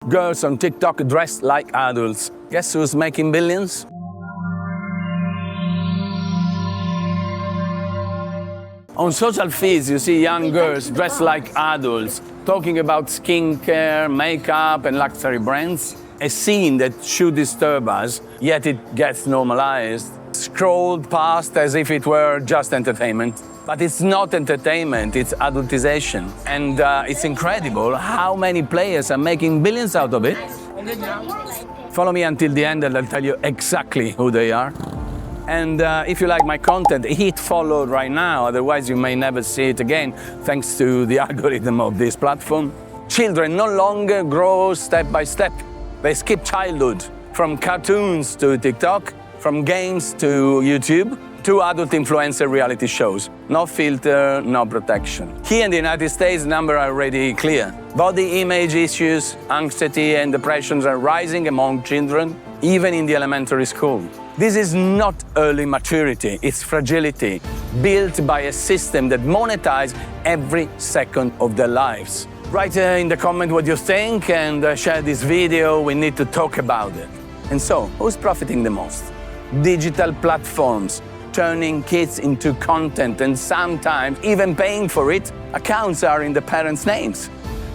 Girls on TikTok dressed like adults. Guess who's making billions? On social feeds, you see young girls dressed like adults, talking about skincare, makeup, and luxury brands. A scene that should disturb us, yet it gets normalized, scrolled past as if it were just entertainment. But it's not entertainment, it's adultization. And it's incredible how many players are making billions out of it. Follow me until the end and I'll tell you exactly who they are. And if you like my content, hit follow right now, otherwise you may never see it again, thanks to the algorithm of this platform. Children no longer grow step by step. They skip childhood, from cartoons to TikTok, from games to YouTube, to adult influencer reality shows. No filter, no protection. Here in the United States, numbers are already clear. Body image issues, anxiety and depressions are rising among children, even in the elementary school. This is not early maturity, it's fragility, built by a system that monetizes every second of their lives. Write in the comment what you think and share this video, we need to talk about it. And so, who's profiting the most? Digital platforms, turning kids into content and sometimes even paying for it. Accounts are in the parents' names,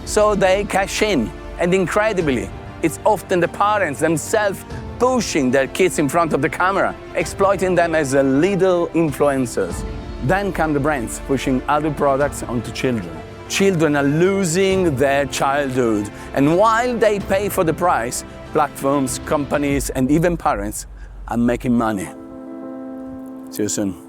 so they cash in. And incredibly, it's often the parents themselves pushing their kids in front of the camera, exploiting them as little influencers. Then come the brands pushing adult products onto children. Children are losing their childhood, and while they pay for the price, platforms, companies, and even parents are making money. See you soon.